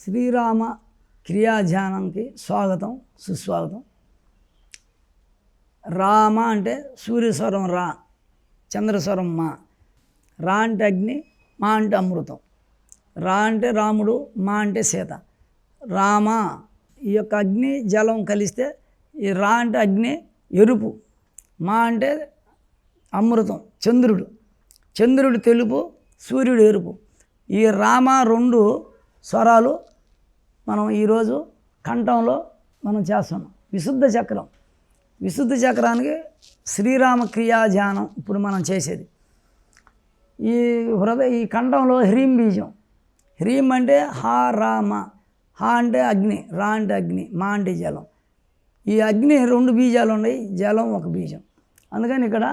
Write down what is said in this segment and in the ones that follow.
శ్రీరామ క్రియాధ్యానంకి స్వాగతం సుస్వాగతం. రామ అంటే సూర్యస్వరం రా, చంద్రస్వరం మా. రా అంటే అగ్ని, మా అంటే అమృతం. రా అంటే రాముడు, మా అంటే సీత. రామ ఈ యొక్క అగ్ని జలం కలిస్తే ఈ రా అంటే అగ్ని ఎరుపు, మా అంటే అమృతం చంద్రుడు. చంద్రుడు తెలుపు, సూర్యుడు ఎరుపు. ఈ రామ రెండు స్వరాలు మనం ఈరోజు కంఠంలో మనం చేస్తున్నాం. విశుద్ధ చక్రం, విశుద్ధ చక్రానికి శ్రీరామ క్రియాధ్యానం ఇప్పుడు మనం చేసేది. ఈ కంఠంలో హ్రీం బీజం. హ్రీం అంటే హా రామ. హా అంటే అగ్ని, రా అంటే అగ్ని, మా అంటే జలం. ఈ అగ్ని రెండు బీజాలు ఉన్నాయి, జలం ఒక బీజం. అందుకని ఇక్కడ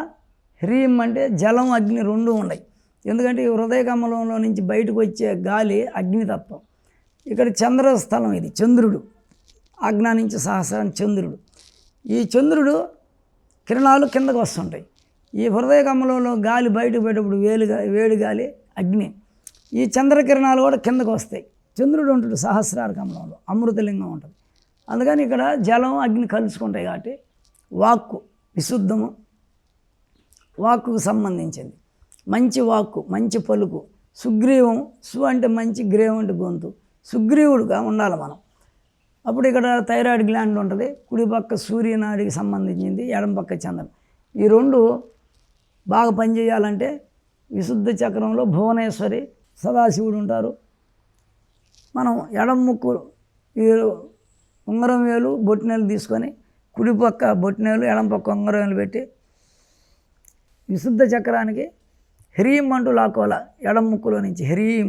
హ్రీం అంటే జలం అగ్ని రెండు ఉన్నాయి. ఎందుకంటే ఈ హృదయ కమలంలో నుంచి బయటకు వచ్చే గాలి అగ్నితత్వం. ఇక్కడ చంద్రస్థలం, ఇది చంద్రుడు. ఆజ్ఞా నుంచి సహస్రం చంద్రుడు. ఈ చంద్రుడు కిరణాలు కిందకు వస్తుంటాయి. ఈ హృదయ కమలంలో గాలి బయటకు పోయేటప్పుడు వేడి గాలి అగ్ని. ఈ చంద్రకిరణాలు కూడా కిందకు వస్తాయి. చంద్రుడు ఉంటుంది సహస్రార కమలంలో, అమృతలింగం ఉంటుంది. అందుకని ఇక్కడ జలం అగ్ని కలుసుకుంటాయి. కాబట్టి వాక్కు విశుద్ధము, వాక్కుకు సంబంధించింది. మంచి వాక్కు, మంచి పలుకు. సుగ్రీవం, సు అంటే మంచి, గ్రీవం అంటే గొంతు. సుగ్రీవుడుగా ఉండాలి మనం. అప్పుడు ఇక్కడ థైరాయిడ్ గ్లాండ్ ఉంటుంది. కుడి పక్క సూర్యనాడికి సంబంధించింది, ఎడం పక్క చంద్రం. ఈ రెండు బాగా పనిచేయాలంటే విశుద్ధ చక్రంలో భువనేశ్వరి, సదాశివుడు ఉంటారు. మనం ఎడం ముక్కు ఈ ఉంగరం వేలు బొట్టినేలు తీసుకొని కుడి పక్క బొట్టినేలు, ఎడం పక్క ఉంగరం వేలు పెట్టి విశుద్ధ చక్రానికి హ్రీం అంటూ లాక్కోవాలి. ఎడం ముక్కులో నుంచి హ్రీం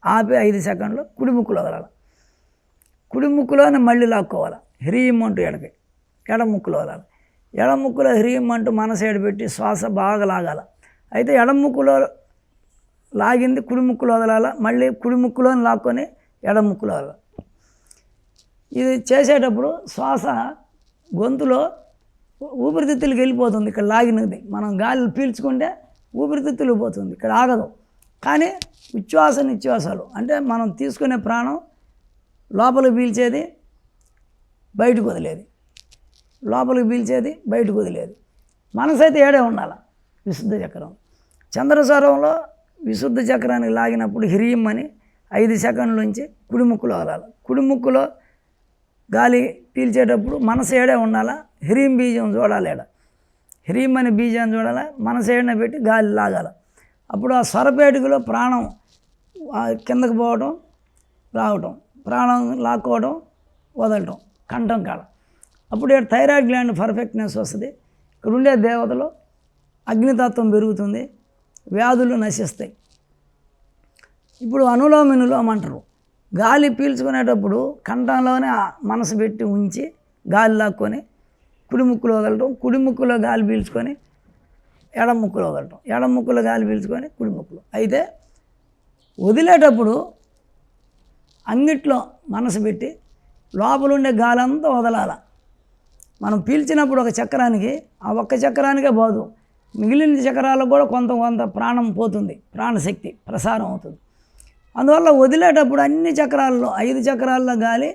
ఆపి 5 సెకండ్లు కుడి ముక్కులో వదలాలి. కుడి ముక్కులోనే మళ్ళీ లాక్కోవాలి. హ్రీం అంటూ ఎడం ముక్కులో వదలాలి. ఎడం ముక్కులో హ్రీం అంటూ మనసు పెట్టి శ్వాస బాగా లాగాలి. అయితే ఎడం ముక్కులో లాగింది కుడి ముక్కులో వదలాలి. మళ్ళీ కుడి ముక్కులోని లాక్కొని ఎడం ముక్కులో వదలాలి. ఇది చేసేటప్పుడు శ్వాస గొంతులో ఊపిరితిత్తులకు వెళ్ళిపోతుంది. ఇక్కడ లాగినది మనం గాలి పీల్చుకుంటే ఊపిరితిత్తులకు పోతుంది, ఇక్కడ ఆగదు. కానీ ఉచ్ఛ్వాస నిశ్వాసాలు అంటే మనం తీసుకునే ప్రాణం లోపలికి పీల్చేది, బయటకు వదిలేది, లోపలికి పీల్చేది, బయటకు వదిలేది. మనసు అయితే ఏడే ఉండాలి. విశుద్ధ చక్రం చంద్రస్వరంలో విశుద్ధ చక్రానికి లాగినప్పుడు హ్రీం అని 5 సెకండ్ల నుంచి కుడి ముక్కులో వదలాలి. కుడి ముక్కులో గాలి పీల్చేటప్పుడు మనసు ఏడే ఉండాలా. హ్రీం బీజం చూడాలి. ఏడ హ్రీం అనే బీజాన్ని చూడాలి. మనసు ఏడన పెట్టి గాలి లాగాలి. అప్పుడు ఆ స్వరపేటికలో ప్రాణం కిందకు పోవడం, రావటం, ప్రాణం లాక్కోవడం, వదలటం కంఠం కాడ. అప్పుడు థైరాయిడ్ గ్లాండ్ పర్ఫెక్ట్నెస్ వస్తుంది. ఇక్కడ ఉండే దేవతలు అగ్నితత్వం పెరుగుతుంది, వ్యాధులు నశిస్తాయి. ఇప్పుడు అనులోమ విలోమ అంటారు. గాలి పీల్చుకునేటప్పుడు కంఠంలోనే మనసు పెట్టి ఉంచి గాలి లాక్కొని కుడి ముక్కులో వదలటం, కుడి ముక్కులో గాలి పీల్చుకొని ఎడం ముక్కులో వదలటం, ఎడం ముక్కులో గాలి పీల్చుకొని కుడి ముక్కులో. అయితే వదిలేటప్పుడు అంగిట్లో మనసు పెట్టి లోపల ఉండే గాలి అంతా వదలాల. మనం పీల్చినప్పుడు ఒక చక్రానికి ఆ ఒక్క చక్రానికే పోదు, మిగిలిన చక్రాలకు కూడా కొంత ప్రాణం పోతుంది, ప్రాణశక్తి ప్రసారం అవుతుంది. అందువల్ల వదిలేటప్పుడు అన్ని చక్రాల్లో 5 చక్రాల్లో గాలి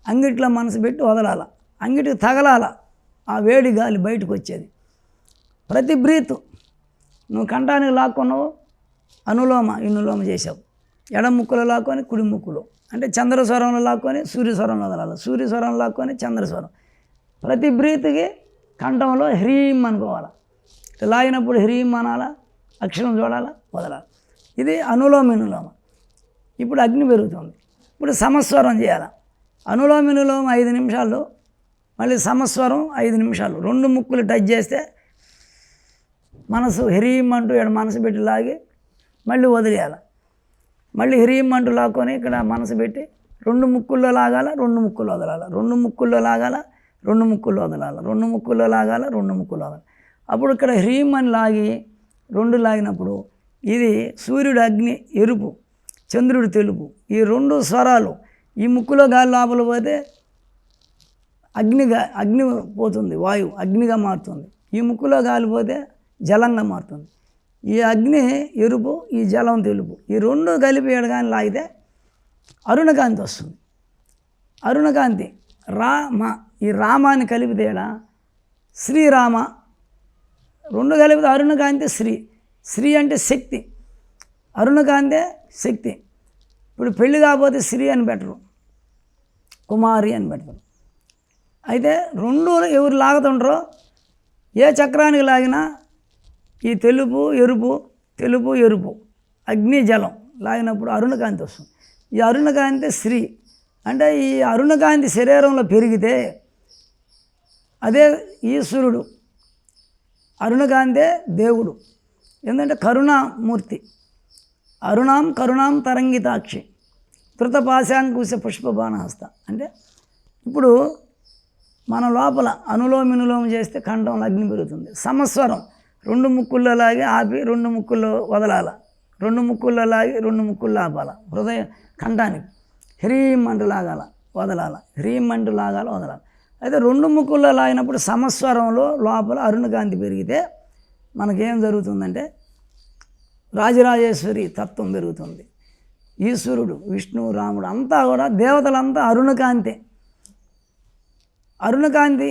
అంగిట్లో మనసు పెట్టి వదలాల. అంగిటికి తగలాల ఆ వేడి గాలి బయటకు వచ్చేది. ప్రతి బ్రీత్ నువ్వు కంఠానికి లాక్కున్నావు, అనులోమ ఇనులోమ చేసావు. ఎడం ముక్కులో లాక్కొని కుడి ముక్కులో అంటే చంద్రస్వరంలో లాక్కొని సూర్యస్వరంలో వదలాలి. సూర్యస్వరంలో లాక్కొని చంద్రస్వరం. ప్రతి బ్రీత్కి కంఠంలో హ్రీం అనుకోవాలి. లాగినప్పుడు హ్రీం అనాలా, అక్షరం చూడాలా, వదలాలి. ఇది అనులోమ ఇనులోమ. ఇప్పుడు అగ్ని పెరుగుతుంది. ఇప్పుడు సమస్వరం చేయాలి. అనులోమ ఇనులోమ 5 నిమిషాలు, మళ్ళీ సమస్వరం 5 నిమిషాలు. 2 ముక్కులు టచ్ చేస్తే మనసు హ్రీం అంటూ ఇక్కడ మనసు పెట్టి లాగి మళ్ళీ వదిలేయాలి. మళ్ళీ హ్రీం అంటూ లాక్కొని ఇక్కడ మనసు పెట్టి 2 ముక్కుల్లో లాగాల, 2 ముక్కుల్లో వదలాలి. 2 ముక్కుల్లో లాగాల, 2 ముక్కుల్లో వదలాలి. 2 ముక్కుల్లో లాగాల, 2 ముక్కుల్లో వదలాలి. అప్పుడు ఇక్కడ హ్రీం అని లాగి 2 లాగినప్పుడు ఇది సూర్యుడు అగ్ని ఎరుపు, చంద్రుడు తెలుపు. ఈ 2 స్వరాలు ఈ ముక్కులో గాలి లోపల పోతే అగ్ని పోతుంది, వాయువు అగ్నిగా మారుతుంది. ఈ ముక్కులో గాలి పోతే జలంగా మారుతుంది. ఈ అగ్ని ఎరుపు, ఈ జలం తెలుపు. ఈ 2 కలిపి కానీ లాగితే అరుణకాంతి వస్తుంది. అరుణకాంతి రామ, ఈ రామాని కలిపితే శ్రీరామ, రెండు కలిపితే అరుణకాంతి శ్రీ. శ్రీ అంటే శక్తి, అరుణకాంతే శక్తి. ఇప్పుడు పెళ్ళి కాకపోతే శ్రీ అని పెట్టరు, కుమారి అని పెడతారు. అయితే రెండు ఎవరు లాగుతుంటారో ఏ చక్రానికి లాగినా ఈ తెలుపు ఎరుపు అగ్ని జలం లాగినప్పుడు అరుణకాంతి వస్తుంది. ఈ అరుణకాంతి శ్రీ. అంటే ఈ అరుణకాంతి శరీరంలో పెరిగితే అదే ఈశ్వరుడు, అరుణకాంతే దేవుడు. ఎందుకంటే కరుణామూర్తి. కరుణాం తరంగితాక్షి ధృతపాశాంకుశ పుష్పబాణహస్త. అంటే ఇప్పుడు మన లోపల అనులోమ చేస్తే కంఠంలో అగ్ని పెరుగుతుంది. సమస్వరం 2 ముక్కుల్లో లాగి ఆపి 2 ముక్కుల్లో వదలాల, 2 ముక్కుల్లో లాగి 2 ముక్కుల్లో ఆపాల. హృదయ కంఠానికి హ్రీం అంటూ లాగాల, వదలాల, హ్రీం అంటూ లాగాల, వదలాలి. అయితే 2 ముక్కుల్లో లాగినప్పుడు సమస్వరంలో లోపల అరుణకాంతి పెరిగితే మనకేం జరుగుతుందంటే రాజరాజేశ్వరి తత్వం పెరుగుతుంది. ఈశ్వరుడు, విష్ణువు, రాముడు అంతా కూడా దేవతలంతా అరుణకాంతే. అరుణకాంతి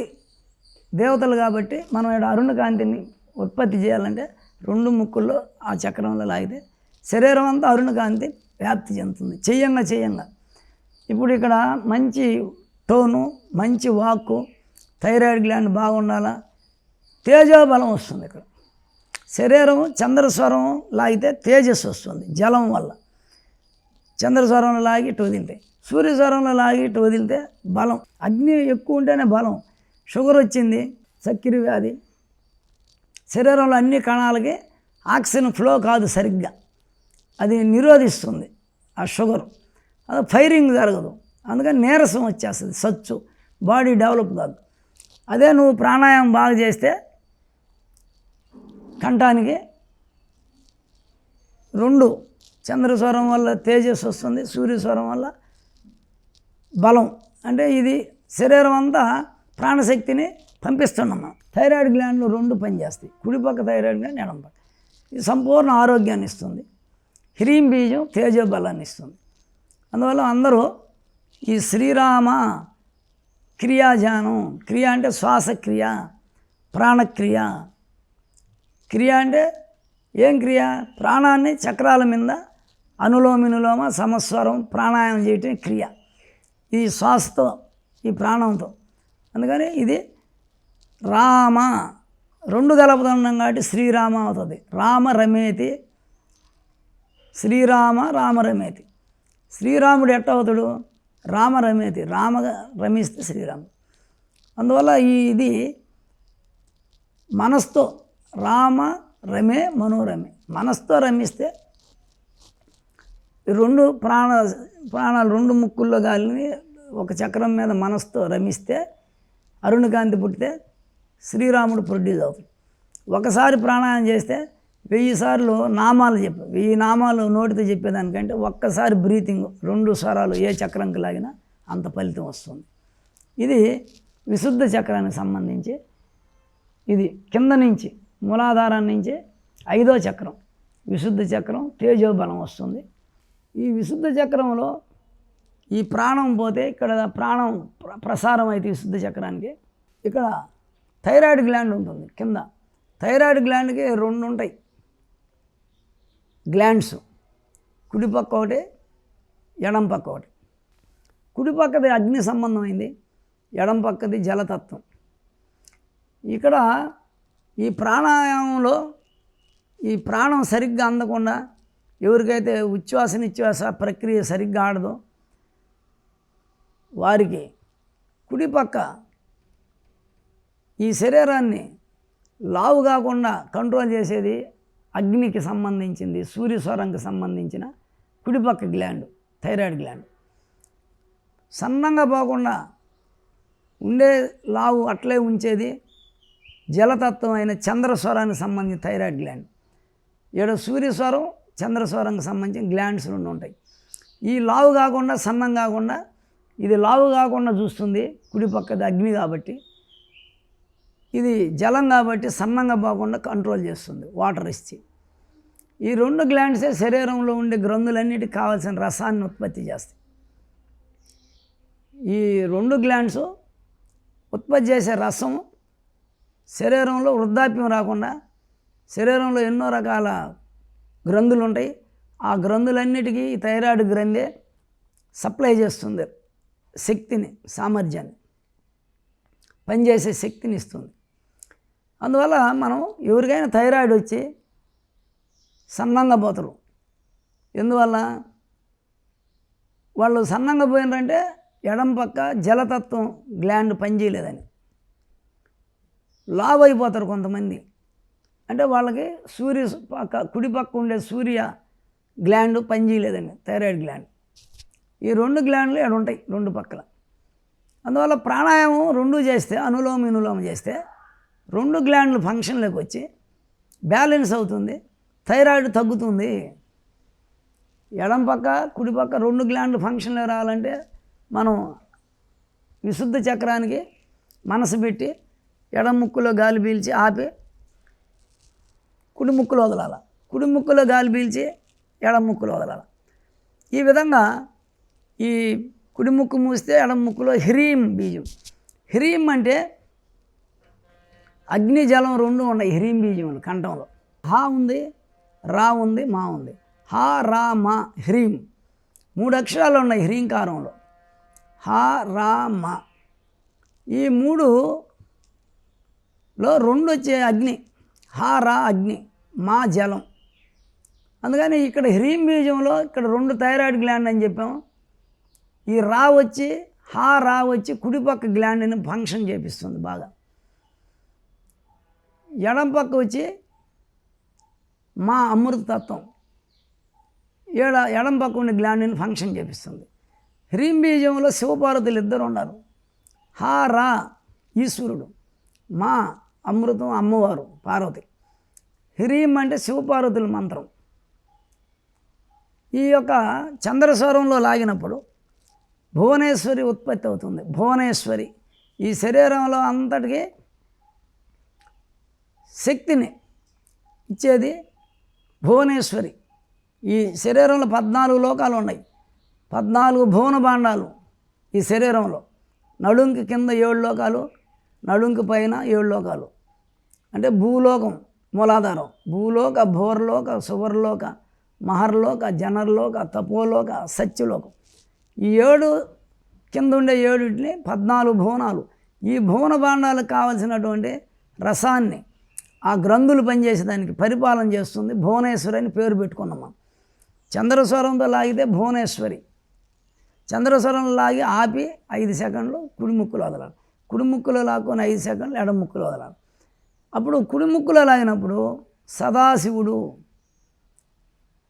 దేవతలు కాబట్టి మనం ఇక్కడ అరుణకాంతిని ఉత్పత్తి చేయాలంటే 2 ముక్కుల్లో ఆ చక్రంలో లాగితే శరీరం అంతా అరుణకాంతి వ్యాప్తి చెందుతుంది. చెయ్యంగా ఇప్పుడు ఇక్కడ మంచి టోను, మంచి వాక్కు, థైరాయిడ్ గ్లాండ్ బాగుండాలా, తేజోబలం వస్తుంది. ఇక్కడ శరీరం చంద్రస్వరం లాగితే తేజస్సు వస్తుంది జలం వల్ల. చంద్రస్వరంలో లాగి ఇటు వదిలితే, సూర్యస్వరంలో లాగి ఇటు వదిలితే బలం. అగ్ని ఎక్కువ ఉంటేనే బలం. షుగర్ వచ్చింది, చక్కెర వ్యాధి, శరీరంలో అన్ని కణాలకి ఆక్సిజన్ ఫ్లో కాదు సరిగ్గా, అది నిరోధిస్తుంది ఆ షుగర్. అది ఫైరింగ్ జరగదు, అందుకని నీరసం వచ్చేస్తుంది, సచ్చు, బాడీ డెవలప్ కాదు. అదే నువ్వు ప్రాణాయామం బాగా చేస్తే కంఠానికి 2 చంద్రస్వరం వల్ల తేజస్సు వస్తుంది, సూర్యస్వరం వల్ల బలం. అంటే ఇది శరీరం అంతా ప్రాణశక్తిని పంపిస్తున్నాం మనం. థైరాయిడ్ గ్లాండ్లు 2 పనిచేస్తాయి, కుడిపక్క థైరాయిడ్ గ్లాండ్, ఎడమ పక్క. ఇది సంపూర్ణ ఆరోగ్యాన్ని ఇస్తుంది. హ్రీం బీజం తేజోబలాన్ని ఇస్తుంది. అందువల్ల అందరూ ఈ శ్రీరామ క్రియాజానం, క్రియ అంటే శ్వాసక్రియ, ప్రాణక్రియ. క్రియ అంటే ఏం క్రియ? ప్రాణాన్ని చక్రాల మీద అనులోమ సమస్వరం ప్రాణాయామం చేయటం క్రియ. ఈ శ్వాసతో, ఈ ప్రాణంతో. అందుకని ఇది రామ 2 కలుపుతున్నాం కాబట్టి శ్రీరామ అవుతుంది. రామ రమేతి, శ్రీరామ రామ రమేతి. శ్రీరాముడు ఎట్ట అవుతాడు? రామ రమేతి, రామ రమిస్తే శ్రీరాముడు. అందువల్ల ఇది మనస్తో రామ రమే మనోరమే, మనస్తో రమిస్తే 2 ప్రాణాలు 2 ముక్కుల్లో గాలిని ఒక చక్రం మీద మనస్తో రమిస్తే అరుణకాంతి పుట్టితే శ్రీరాముడు ప్రొడ్యూస్ అవుతాడు. ఒకసారి ప్రాణాయామం చేస్తే 1000 సార్లు నామాలు 1000 నామాలు నోటితో చెప్పేదానికంటే ఒక్కసారి బ్రీతింగ్ 2 స్వరాలు ఏ చక్రంకి లాగినా అంత ఫలితం వస్తుంది. ఇది విశుద్ధ చక్రానికి సంబంధించి. ఇది కింద నుంచి మూలాధారం నుంచి 5వ చక్రం విశుద్ధ చక్రం, తేజోబలం వస్తుంది. ఈ విశుద్ధ చక్రంలో ఈ ప్రాణం పోతే ఇక్కడ ప్రాణం ప్రసారం అయితే విశుద్ధ చక్రానికి ఇక్కడ థైరాయిడ్ గ్లాండ్ ఉంటుంది. కింద థైరాయిడ్ గ్లాండ్కి 2 ఉంటాయి గ్లాండ్స్, కుడిపక్క ఒకటి, ఎడం పక్క ఒకటి. కుడిపక్కది అగ్ని సంబంధమైంది, ఎడం పక్కది జలతత్వం. ఇక్కడ ఈ ప్రాణాయామంలో ఈ ప్రాణం సరిగ్గా అందకుండా ఎవరికైతే ఉచ్ఛ్వాస నిశ్వాస ప్రక్రియ సరిగ్గా ఆడదో వారికి కుడిపక్క ఈ శరీరాన్ని లావు కాకుండా కంట్రోల్ చేసేది అగ్నికి సంబంధించింది, సూర్యస్వరంకి సంబంధించిన కుడిపక్క గ్లాండ్, థైరాయిడ్ గ్లాండ్. సన్నంగా పోకుండా ఉండే లావు అట్లే ఉంచేది జలతత్వం అయిన చంద్రస్వరానికి సంబంధించిన థైరాయిడ్ గ్లాండ్. ఇక్కడ సూర్యస్వరం, చంద్రస్వరంకి సంబంధించిన గ్లాండ్స్ 2 ఉంటాయి. ఈ లావు కాకుండా సన్నం కాకుండా, ఇది లావు కాకుండా చూస్తుంది కుడిపక్కది అగ్ని కాబట్టి, ఇది జలం కాబట్టి సన్నంగా పోకుండా కంట్రోల్ చేస్తుంది వాటర్ ఇచ్చి. ఈ 2 గ్లాండ్సే శరీరంలో ఉండే గ్రంథులన్నిటికి కావాల్సిన రసాన్ని ఉత్పత్తి చేస్తాయి. ఈ 2 గ్లాండ్స్ ఉత్పత్తి చేసే రసం శరీరంలో వృద్ధాప్యం రాకుండా శరీరంలో ఎన్నో రకాల గ్రంథులు ఉంటాయి. ఆ గ్రంథులన్నిటికీ ఈ థైరాయిడ్ గ్రంథే సప్లై చేస్తుంది, శక్తిని, సామర్థ్యాన్ని, పనిచేసే శక్తిని ఇస్తుంది. అందువల్ల మనం ఎవరికైనా థైరాయిడ్ వచ్చి సన్నంగా పోతారు. ఎందువల్ల వాళ్ళు సన్నంగా పోయినారంటే ఎడం పక్క జలతత్వం గ్లాండ్ పనిచేయలేదని. లావ్ అయిపోతారు కొంతమంది, అంటే వాళ్ళకి కుడి పక్క ఉండే సూర్య గ్లాండ్ పనిచేయలేదండి, థైరాయిడ్ గ్లాండ్. ఈ 2 గ్లాండ్లు ఇక్కడ ఉంటాయి 2 పక్కల. అందువల్ల ప్రాణాయామం 2 చేస్తే, అనులోమ చేస్తే 2 గ్లాండ్లు ఫంక్షన్లోకి వచ్చి బ్యాలెన్స్ అవుతుంది, థైరాయిడ్ తగ్గుతుంది. ఎడం పక్క కుడి పక్క 2 గ్లాండ్లు ఫంక్షన్లో రావాలంటే మనం విశుద్ధ చక్రానికి మనసు పెట్టి ఎడం ముక్కులో గాలి పీల్చి ఆపి కుడి ముక్కులో వదలాలి, కుడి ముక్కులో గాలి పీల్చి ఎడం ముక్కులో వదలాలి. ఈ విధంగా ఈ కుడి ముక్కు మూస్తే ఎడం ముక్కులో హ్రీం బీజం. హ్రీం అంటే అగ్ని జలం 2 ఉన్నాయి హ్రీం బీజం కంఠంలో. హా ఉంది, రా ఉంది, మా ఉంది. హా, రా, మా, హ్రీం 3 అక్షరాలు ఉన్నాయి హ్రీంకారంలో. హా, రా, మా. ఈ 3లో 2 వచ్చే అగ్ని. హా, రా అగ్ని, మా జలం. అందుకని ఇక్కడ హ్రీం బీజంలో ఇక్కడ 2 థైరాయిడ్ గ్లాండ్ అని చెప్పాము. ఈ రా వచ్చి హా, రా వచ్చి కుడిపక్క గ్లాండ్ని ఫంక్షన్ చేపిస్తుంది బాగా. ఎడం పక్క వచ్చి మా అమృతతత్వం ఎడం పక్క ఉండే గ్లాండ్ని ఫంక్షన్ చేపిస్తుంది. హ్రీం బీజంలో శివపార్వతులు 2 ఉన్నారు. హా, రా ఈశ్వరుడు, మా అమృతం అమ్మవారు పార్వతి. హ్రీం అంటే శివపార్వతుల మంత్రం. ఈ యొక్క చంద్రస్వరంలో లాగినప్పుడు భువనేశ్వరి ఉత్పత్తి అవుతుంది. భువనేశ్వరి ఈ శరీరంలో అంతటికి శక్తిని ఇచ్చేది భువనేశ్వరి. ఈ శరీరంలో 14 లోకాలు ఉన్నాయి, 14 భువన భాండాలు ఈ శరీరంలో. నడుంకి కింద 7 లోకాలు, నడుంకి పైన 7 లోకాలు. అంటే భూలోకం మూలాధారం, భూలోక, భోర్లోక, సువర్లోక, మహర్లోక, జనర్లోక, తపోలోక, సత్యలోకం. ఈ 7 కింద ఉండే 7టిని 14 భువనాలు. ఈ భువన భాండాలకు కావలసినటువంటి రసాన్ని ఆ గ్రంథులు పనిచేసేదానికి పరిపాలన చేస్తుంది. భువనేశ్వరి అని పేరు పెట్టుకున్నాం మనం. చంద్రస్వరంతో లాగితే భువనేశ్వరి. చంద్రస్వరం లాగి ఆపి 5 సెకండ్లు కుడి ముక్కులో వదలాలి, కుడి ముక్కులో లాక్కొని 5 సెకండ్లు ఎడం ముక్కులో వదలాలి. అప్పుడు కుడి ముక్కులో లాగినప్పుడు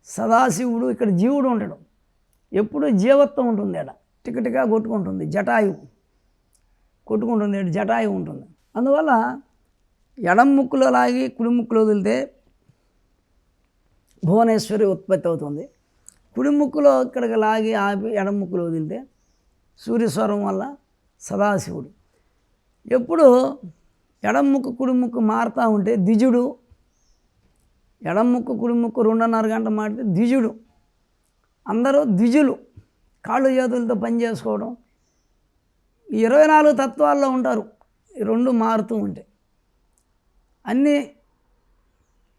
సదాశివుడు ఇక్కడ జీవుడు ఉంటాడు. ఎప్పుడు జీవత్వం ఉంటుంది, ఎడ టికటిగా కొట్టుకుంటుంది, జటాయువు కొట్టుకుంటుంది, జటాయువు ఉంటుంది. అందువల్ల ఎడం ముక్కులో లాగి కుడి ముక్కులో వదిలితే భువనేశ్వరి ఉత్పత్తి అవుతుంది. కుడి ముక్కులో ఇక్కడికి లాగి ఆపి ఎడం ముక్కులో వదిలితే సూర్యస్వరం వల్ల సదాశివుడు. ఎప్పుడు ఎడం ముక్కు కుడి ముక్కు మారుతూ ఉంటే ద్విజుడు, ఎడం ముక్కు కుడి ముక్కు 2.5 గంట మారితే ద్విజుడు. అందరూ ద్విజులు, కాళ్ళు చేతులతో పని చేసుకోవడం. 24 తత్వాల్లో ఉంటారు. ఈ 2 మారుతూ ఉంటాయి. అన్నీ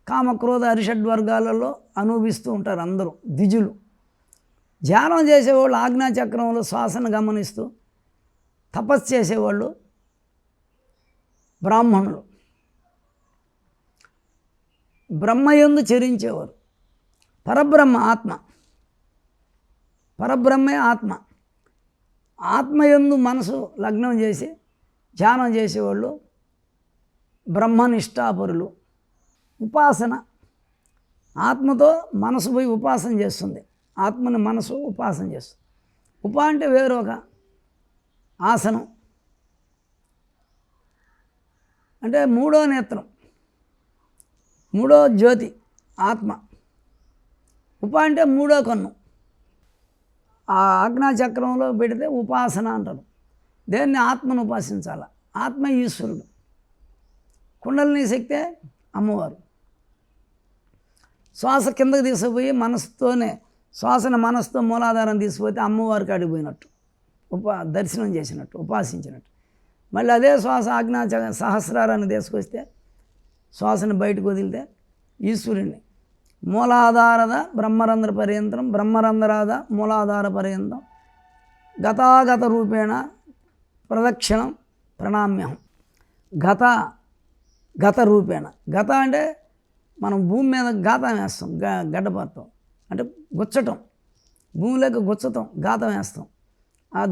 కామక్రోధ అరిషడ్వర్గాలలో అనుభవిస్తూ ఉంటారు అందరూ ద్విజులు. ధ్యానం చేసేవాళ్ళు ఆజ్ఞాచక్రంలో శ్వాసను గమనిస్తూ తపస్సు చేసేవాళ్ళు బ్రాహ్మణులు. బ్రహ్మయందు చరించేవారు. పరబ్రహ్మ ఆత్మ, పరబ్రహ్మే ఆత్మ. ఆత్మయందు మనసు లగ్నం చేసి ధ్యానం చేసేవాళ్ళు బ్రహ్మనిష్టాపరులు. ఉపాసన, ఆత్మతో మనసు పోయి ఉపాసన చేస్తుంది. ఆత్మని మనసు ఉపాసన చేస్తుంది. అంటే వేరొక ఆసనం, అంటే 3వ నేత్రం, 3వ జ్యోతి ఆత్మ. అంటే 3వ కన్ను. ఆ ఆజ్ఞాచక్రంలో పెడితే ఉపాసన అంటారు. దేన్ని? ఆత్మను ఉపాసించాల. ఆత్మ ఈశ్వరుడు. కుండలిని శక్తే అమ్మవారు. శ్వాస కిందకు తీసుకుపోయి మనసుతోనే, శ్వాసను మనసుతో మూలాధారం తీసుకుపోతే అమ్మవారికి అడిగిపోయినట్టు. దర్శనం చేసినట్టు, ఉపాసించినట్టు. మళ్ళీ అదే శ్వాస ఆజ్ఞా సహస్రారాన్ని తీసుకొస్తే శ్వాసను బయటకు వదిలితే ఈశ్వరుణ్ణి మూలాధాರದ బ్రహ్మరంధ్ర పర్యంతం, బ్రహ్మరంధ్రాద మూలాధార పర్యంతం గతాగత రూపేణ ప్రదక్షిణం ప్రణామ్యహం. గత రూపేణ. గత అంటే మనం భూమి మీద గాతం వేస్తాం, గడ్డపడతాం అంటే గుచ్చటం, భూమిలోకి గుచ్చటం, గాతం వేస్తాం.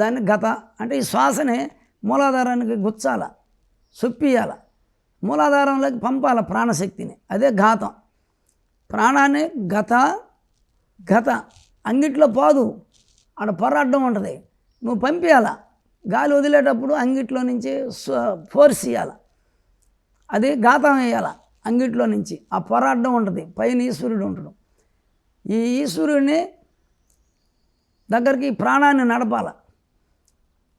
దాన్ని గత అంటే ఈ శ్వాసని మూలాధారానికి గుచ్చాల, చొప్పియాల, మూలాధారంలోకి పంపాల ప్రాణశక్తిని. అదే ఘాతం. ప్రాణాన్ని గత అంగిట్లో పోదు, ఆడ పొర అడ్డం ఉంటుంది, నువ్వు పంపించాల. గాలి వదిలేటప్పుడు అంగిట్లో నుంచి ఫోర్స్ ఇవ్వాల, అది ఘాతం వేయాల అంగిట్లో నుంచి. ఆ పొర అడ్డం ఉంటుంది, పైన ఈశ్వరుడు ఉంటాడు. ఈ ఈశ్వరుడిని దగ్గరికి ప్రాణాన్ని నడపాల.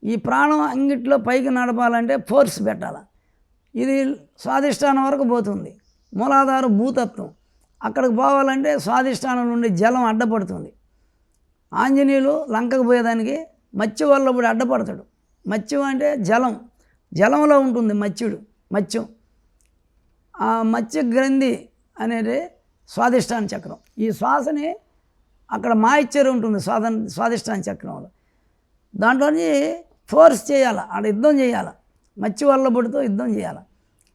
ఈ ప్రాణం అంగిట్లో పైకి నడపాలంటే ఫోర్స్ పెట్టాలి. ఇది స్వాధిష్టానం వరకు పోతుంది. మూలాధార భూతత్వం అక్కడికి పోవాలంటే స్వాధిష్టానం నుండి జలం అడ్డపడుతుంది. ఆంజనేయులు లంకకు పోయేదానికి మత్స్య వల్లభుడు అడ్డపడతాడు. మత్స్యం అంటే జలంలో ఉంటుంది మత్స్యం. ఆ మత్స్య గ్రంథి అనేది స్వాధిష్టాన చక్రం. ఈ శ్వాసని అక్కడ మాయిచ్చరి ఉంటుంది స్వాధిష్టాన చక్రంలో. దాంట్లోని ఫోర్స్ చేయాలి, ఆడ యుద్ధం చేయాలి, మత్స్య వల్లభుడితో యుద్ధం చేయాలి.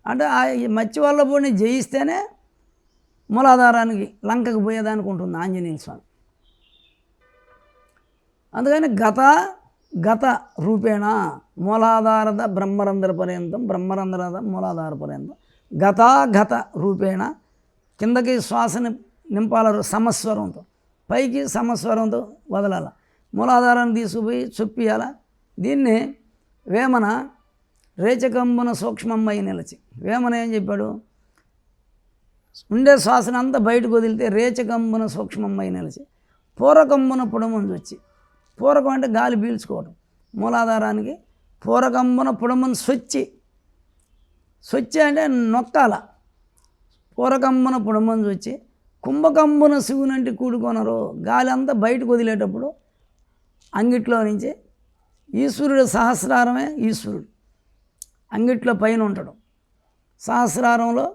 అంటే ఆ మత్స్య వల్లభుడిని జయిస్తేనే మూలాధారానికి లంకకు పోయేదానికి ఉంటుంది ఆంజనేయ స్వామి. అందుకని గత రూపేణ మూలాధాರದ బ్రహ్మరంధ్ర పర్యంతం, బ్రహ్మరంధ్రాద మూలాధార పర్యంతం గత రూపేణ కిందకి శ్వాసని నింపాల సమస్వరంతో, పైకి సమస్వరంతో వదలాల. మూలాధారాన్ని తీసుకుపోయి చొప్పియాల. దీన్ని వేమన రేచకంబున సూక్ష్మమ్మై నిలచి. వేమన ఏం చెప్పాడు? ఉండే శ్వాసను అంతా బయటకు వదిలితే రేచకంబున సూక్ష్మమ్మై నిలచి పూరకంబున పుడమంది వచ్చి. పూరకం అంటే గాలి పీల్చుకోవడం. మూలాధారానికి పూరకంబున పుడమని స్వచ్చి అంటే నొక్కాల. పూరకంబున పుడమంది వచ్చి కుంభకంబున శివునంటి కూడుకొనరు. గాలి అంతా బయటకు వదిలేటప్పుడు అంగిట్లో నుంచి ఈశ్వరుడు సహస్రారమే ఈశ్వరుడు అంగిట్లో పైన ఉంటాడు. సహస్రారంలో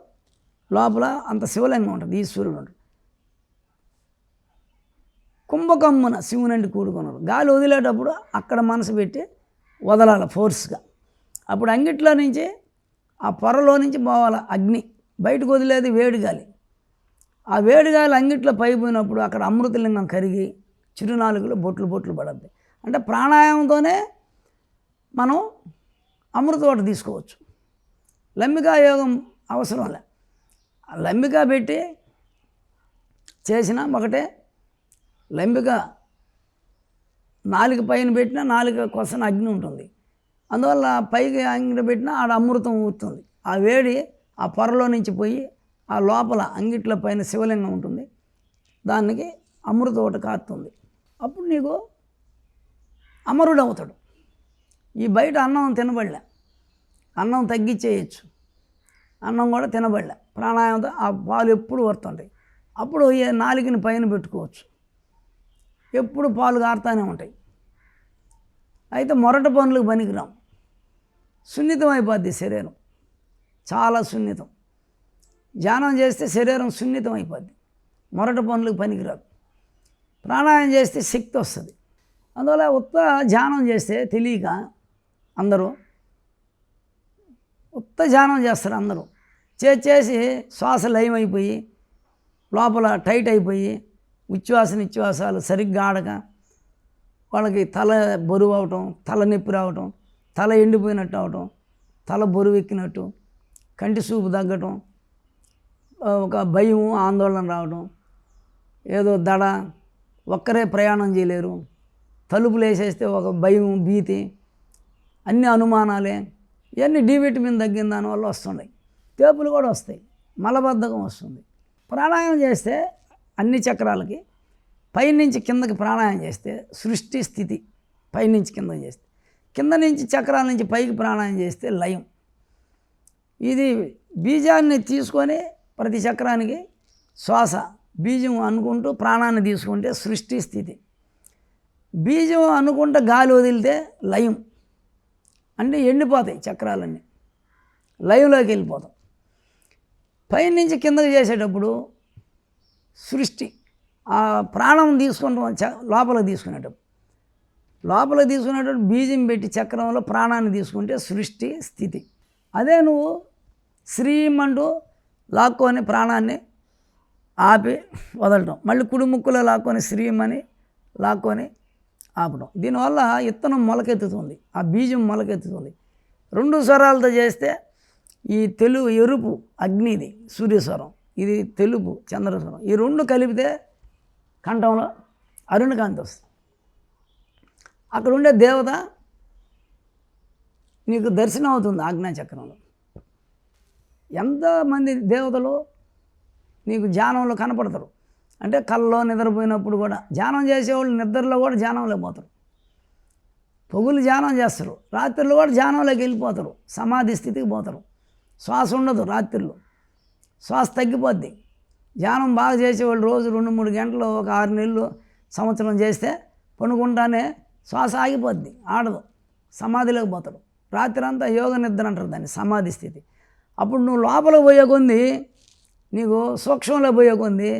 లోపల అంత శివలింగం ఉంటుంది, ఈశ్వరుడు ఉంటాడు. కుంభకమ్మున శివునంటి కూడుకున్నారు. గాలి వదిలేటప్పుడు అక్కడ మనసు పెట్టి వదలాల ఫోర్స్గా. అప్పుడు అంగిట్లో నుంచి ఆ పొరలో నుంచి పోవాలి అగ్ని. బయటకు వదిలేది వేడి గాలి. ఆ వేడి గాలి అంగిట్లో పైపోయినప్పుడు అక్కడ అమృతలింగం కరిగి చిరునాలుగులో బొట్లు పడద్ది. అంటే ప్రాణాయామంతోనే మనం అమృతోట తీసుకోవచ్చు. లంబికా యోగం అవసరం లే. లంబిక పెట్టి చేసిన ఒకటే. లంబిక నాలుక పైన పెట్టినా నాలుక కొసన అగ్ని ఉంటుంది. అందువల్ల పైకి అంగిట పెట్టినా ఆడ అమృతం ఊరుతుంది. ఆ వేడి ఆ పొరలో నుంచి పోయి ఆ లోపల అంగిట్ల పైన శివలింగం ఉంటుంది, దానికి అమృతం ఒకటి కాస్తుంది. అప్పుడు నీకు అమరుడు అవుతాడు. ఈ బయట అన్నం తినబడలే, అన్నం తగ్గించేయచ్చు, అన్నం కూడా తినబడలే. ప్రాణాయామంతో ఆ పాలు ఎప్పుడు వస్తుంటాయి. అప్పుడు ఈ నాలుకని పైన పెట్టుకోవచ్చు, ఎప్పుడు పాలు కారుతూనే ఉంటాయి. అయితే మొరట పనులకు పనికిరాం. సున్నితం అయిపోద్ది శరీరం, చాలా సున్నితం. ధ్యానం చేస్తే శరీరం సున్నితం అయిపోద్ది, మొరట పనులకు పనికిరాదు. ప్రాణాయామం చేస్తే శక్తి వస్తుంది. అందువల్ల ఉత్త ధ్యానం చేస్తే తెలియక అందరూ ఉత్త ధ్యానం చేస్తారు. అందరూ చేసి శ్వాస లయం అయిపోయి లోపల టైట్ అయిపోయి నిశ్వాసాలు సరిగ్గా ఆడక వాళ్ళకి తల బరువు అవటం, తల నొప్పి రావటం, తల ఎండిపోయినట్టు అవటం, తల బరువు ఎక్కినట్టు, కంటి చూపు తగ్గటం, ఒక భయం ఆందోళన రావటం, ఏదో దడ, ఒక్కరే ప్రయాణం చేయలేరు, తలుపులు వేసేస్తే ఒక భయం భీతి, అన్ని అనుమానాలే. ఇవన్నీ డి విటమిన్ తగ్గిన దానివల్ల వస్తున్నాయి. తేపులు కూడా వస్తాయి, మలబద్ధకం వస్తుంది. ప్రాణాయామం చేస్తే అన్ని చక్రాలకి పైనుంచి కిందకి ప్రాణాయామం చేస్తే సృష్టి స్థితి, పైనుంచి కిందకి చేస్తే, కింద నుంచి చక్రాల నుంచి పైకి ప్రాణాయామం చేస్తే లయం. ఇది బీజాన్ని తీసుకొని ప్రతి చక్రానికి శ్వాస బీజం అనుకుంటూ ప్రాణాన్ని తీసుకుంటే సృష్టి స్థితి. బీజం అనుకుంటే గాలి వదిలితే లయం అంటే ఎండిపోతాయి చక్రాలన్నీ, లయంలోకి వెళ్ళిపోతాం. పైనుంచి కిందకి చేసేటప్పుడు సృష్టి ఆ ప్రాణం తీసుకుంటాం, లోపలికి తీసుకునేటప్పుడు బీజం పెట్టి చక్రంలో ప్రాణాన్ని తీసుకుంటే సృష్టి స్థితి. అదే నువ్వు శ్రీమంటూ లాక్కొని ప్రాణాన్ని ఆపి వదలటం, మళ్ళీ కుడి ముక్కులో లాక్కొని శ్రీమని లాక్కొని ఆపడం. దీనివల్ల ఇత్తనం మొలకెత్తుతుంది, ఆ బీజం మొలకెత్తుతుంది. 2 స్వరాలతో చేస్తే ఈ ఎరుపు అగ్నిది సూర్యస్వరం, ఇది తెలుపు చంద్రస్వరం, ఈ 2 కలిపితే కంఠంలో అరుణకాంతి వస్తుంది. అక్కడ ఉండే దేవత నీకు దర్శనం అవుతుంది ఆజ్ఞాచక్రంలో. ఎంతమంది దేవతలు నీకు ధ్యానంలో కనపడతారు అంటే కళ్ళలో నిద్రపోయినప్పుడు కూడా, ధ్యానం చేసేవాళ్ళు నిద్రలో కూడా ధ్యానంలో పోతారు, పొగులు ధ్యానం చేస్తారు, రాత్రిలో కూడా ధ్యానంలోకి వెళ్ళిపోతారు, సమాధి స్థితికి పోతారు. శ్వాస ఉండదు, రాత్రిలో శ్వాస తగ్గిపోద్ది. ధ్యానం బాగా చేసేవాళ్ళు రోజు 2-3 గంటలు, ఒక 6 నెలలు, సంవత్సరం చేస్తే పనుకుంటానే శ్వాస ఆగిపోద్ది, ఆడదు, సమాధిలోకి పోతారు. రాత్రి అంతా యోగ నిద్ర అంటారు దాన్ని, సమాధి స్థితి. అప్పుడు నువ్వు లోపల పోయే కొంది, నీకు సూక్ష్మంలో పోయే కొంది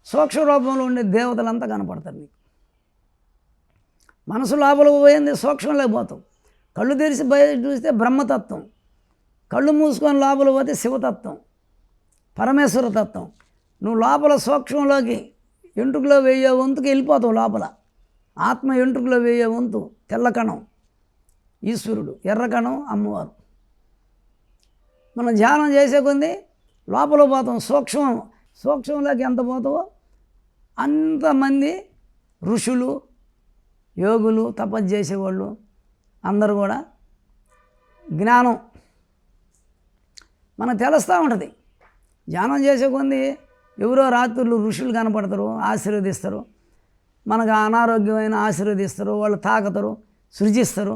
సూక్ష్మ రూపంలో ఉండే దేవతలంతా కనపడతారు నీకు. మనసు లోపలికి పోయింది సూక్ష్మంలో పోతావు. కళ్ళు తెరిచి బయట చూస్తే బ్రహ్మతత్వం, కళ్ళు మూసుకొని లోపల పోతే శివతత్వం, పరమేశ్వర తత్వం. నువ్వు లోపల సూక్ష్మంలోకి ఎంట్రుకలో వేయే వంతుకి వెళ్ళిపోతావు. లోపల ఆత్మ ఎంట్రుకలో వేయే వంతు తెల్లకణం ఈశ్వరుడు, ఎర్రకణం అమ్మవారు. మనం ధ్యానం చేసే కొంది లోపల పోతాం, సూక్ష్మంలోకి ఎంత పోతావో అంతమంది ఋషులు, యోగులు, తపస్సు చేసేవాళ్ళు అందరూ కూడా జ్ఞానం మనకు తెలుస్తూ ఉంటుంది. ధ్యానం చేసే కొంది ఎవరో రాత్రులు ఋషులు కనపడతారు, ఆశీర్వదిస్తారు, మనకు అనారోగ్యమైన ఆశీర్వదిస్తారు, వాళ్ళు తాకుతారు, సృజిస్తారు.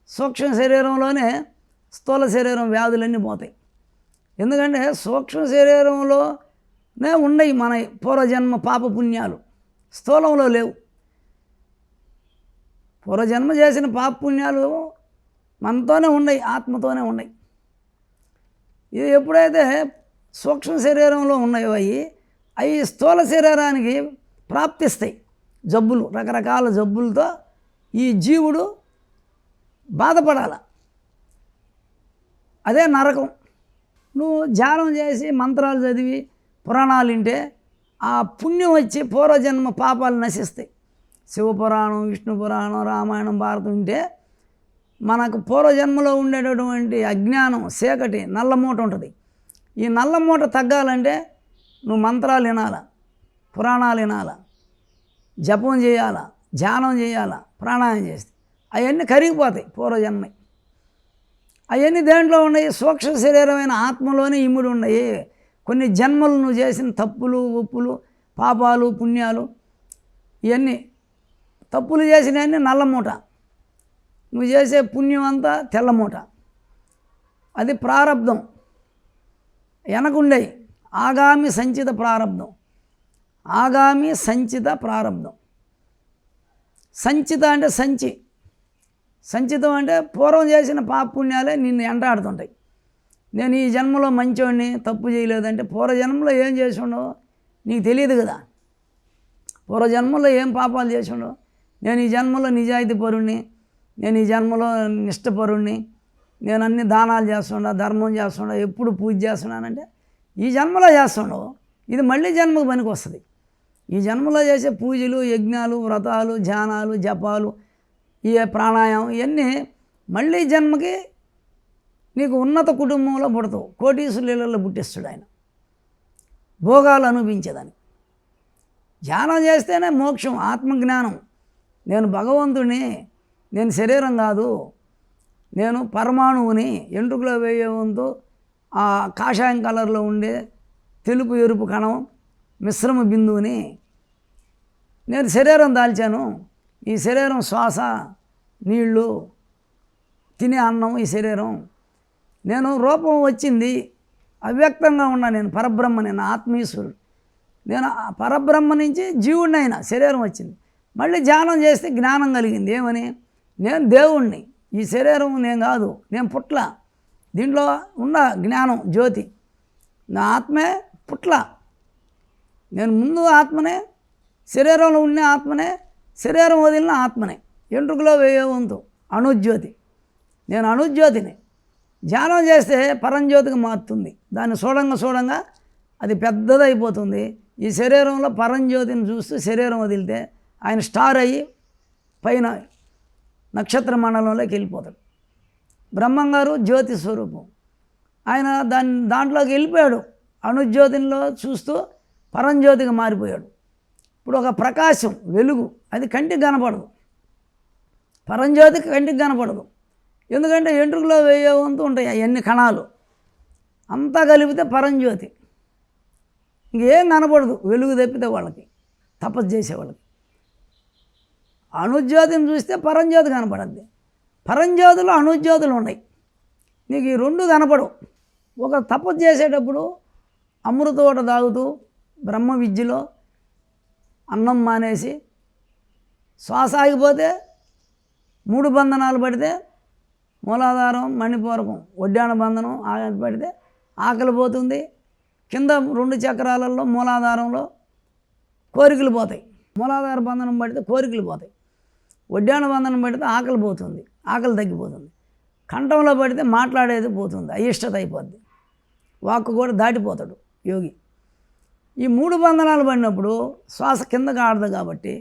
సూక్ష్మ శరీరంలోనే స్థూల శరీరం వ్యాధులన్నీ పోతాయి. ఎందుకంటే సూక్ష్మ శరీరంలోనే ఉన్నాయి మన పూర్వజన్మ పాపపుణ్యాలు, స్థూలంలో లేవు. పూర్వజన్మ చేసిన పాపపుణ్యాలు మనతోనే ఉన్నాయి, ఆత్మతోనే ఉన్నాయి. ఇది ఎప్పుడైతే సూక్ష్మ శరీరంలో ఉన్నాయో అవి స్థూల శరీరానికి ప్రాప్తిస్తాయి. జబ్బులు, రకరకాల జబ్బులతో ఈ జీవుడు బాధపడాలి. అదే నరకం. నువ్వు ధ్యానం చేసి మంత్రాలు చదివి పురాణాలు వింటే ఆ పుణ్యం వచ్చి పూర్వజన్మ పాపాలు నశిస్తాయి. శివపురాణం, విష్ణు పురాణం, రామాయణం, భారతం వింటే మనకు పూర్వజన్మలో ఉండేటటువంటి అజ్ఞానం, చీకటి, నల్లమూట ఉంటుంది. ఈ నల్లమూట తగ్గాలంటే నువ్వు మంత్రాలు వినాలా, పురాణాలు వినాలా, జపం చేయాలా, ధ్యానం చేయాలా, ప్రాణాయామం చేస్తే అవన్నీ కరిగిపోతాయి. పూర్వజన్మ అవన్నీ దేంట్లో ఉన్నాయి, సూక్ష్మ శరీరమైన ఆత్మలోనే ఇముడి ఉన్నాయి. కొన్ని జన్మలు నువ్వు చేసిన తప్పులు, ఒప్పులు, పాపాలు, పుణ్యాలు, ఇవన్నీ తప్పులు చేసినవన్నీ నల్లమూట, నువ్వు చేసే పుణ్యం అంతా తెల్లమూట. అది ప్రారబ్ధం, వెనకుండే ఆగామి సంచిత ప్రారబ్ధం. ఆగామి సంచిత ప్రారబ్ధం. సంచిత అంటే సంచితం అంటే పూర్వం చేసిన పాపపుణ్యాలే నిన్ను ఎంటాడుతుంటాయి. నేను ఈ జన్మలో మంచోడిని, తప్పు చేయలేదంటే పూర్వజన్మలో ఏం చేసి ఉండవు నీకు తెలియదు కదా. పూర్వజన్మలో ఏం పాపాలు చేసి ఉండవు. నేను ఈ జన్మలో నిజాయితీ పరుణ్ణి, నేను ఈ జన్మలో నిష్ఠపరుణ్ణి, నేను అన్ని దానాలు చేస్తుండా, ధర్మం చేస్తుండా, ఎప్పుడు పూజ చేస్తున్నానంటే ఈ జన్మలో చేస్తుండవు. ఇది మళ్ళీ జన్మకు పనికి వస్తుంది. ఈ జన్మలో చేసే పూజలు, యజ్ఞాలు, వ్రతాలు, ధ్యానాలు, జపాలు, ఈ ప్రాణాయామం ఇవన్నీ మళ్ళీ జన్మకి నీకు ఉన్నత కుటుంబంలో పుడతావు. కోటీశ్వరులలో పుట్టిస్తాడు ఆయన, భోగాలు అనుభవించేదాన్ని. ధ్యానం చేస్తేనే మోక్షం, ఆత్మజ్ఞానం. నేను భగవంతుడిని, నేను శరీరం కాదు, నేను పరమాణువుని, ఎంట్రుకలో వేయే వంతు ఆ కాషాయం కలర్లో ఉండే తెలుపు ఎరుపు కణం మిశ్రమ బిందువుని, నేను శరీరం దాల్చాను. ఈ శరీరం శ్వాస, నీళ్ళు, తినే అన్నం ఈ శరీరం. నేను రూపం వచ్చింది, అవ్యక్తంగా ఉన్నా, నేను పరబ్రహ్మ, నేను ఆత్మీశ్వరుడు. నేను పరబ్రహ్మ నుంచి జీవుడిని అయినా శరీరం వచ్చింది. మళ్ళీ ధ్యానం చేస్తే జ్ఞానం కలిగింది. ఏమని? నేను దేవుణ్ణి, ఈ శరీరం నేను కాదు, నేను పుట్ల, దీంట్లో ఉన్న జ్ఞానం జ్యోతి, నా ఆత్మే పుట్ల, నేను ముందు ఆత్మనే, శరీరంలో ఉన్న ఆత్మనే, శరీరం వదిలిన ఆత్మనే, ఎంట్రుకలో వేయే వంతు అణుజ్యోతి, నేను అణుజ్యోతిని. ధ్యానం చేస్తే పరంజ్యోతికి మారుతుంది. దాన్ని చూడంగా అది పెద్దదైపోతుంది. ఈ శరీరంలో పరంజ్యోతిని చూస్తూ శరీరం వదిలితే ఆయన స్టార్ అయ్యి పైన నక్షత్ర మండలంలోకి వెళ్ళిపోతాడు. బ్రహ్మంగారు జ్యోతి స్వరూపం, ఆయన దాంట్లోకి వెళ్ళిపోయాడు. అణుజ్యోతిలో చూస్తూ పరంజ్యోతిగా మారిపోయాడు. ఇప్పుడు ఒక ప్రకాశం, వెలుగు, అది కంటికి కనపడదు. పరంజ్యోతికి కంటికి కనపడదు. ఎందుకంటే ఎంట్రుకలో వేయే వంతు ఉంటాయి అవన్నీ కణాలు, అంతా కలిపితే పరంజ్యోతి. ఇంకేం కనపడదు వెలుగు తప్పితే వాళ్ళకి, తపస్సు చేసే వాళ్ళకి. అణుజ్యోతిని చూస్తే పరంజ్యోతి కనపడద్ది. పరంజ్యోతిలో అణుజ్యోతులు ఉన్నాయి. నీకు ఈ రెండు కనపడవు. ఒక తపస్సు చేసేటప్పుడు అమృతోట తాగుతూ బ్రహ్మ విద్యలో అన్నం మానేసి శ్వాస ఆగిపోతే 3 బంధనాలు పడితే మూలాధారం, మణిపూరకం, ఒడ్డాణ బంధనం పడితే ఆకలి పోతుంది. కింద 2 చక్రాలలో మూలాధారంలో కోరికలు పోతాయి. మూలాధార బంధనం పడితే కోరికలు పోతాయి. ఒడ్డాణ బంధనం పడితే ఆకలి పోతుంది, ఆకలి తగ్గిపోతుంది. కంఠంలో పడితే మాట్లాడేది పోతుంది, అయిష్టత అయిపోద్ది. వాక్కు కూడా దాటిపోతాడు యోగి. ఈ 3 బంధనాలు పడినప్పుడు శ్వాస కిందకి ఆడదు కాబట్టి,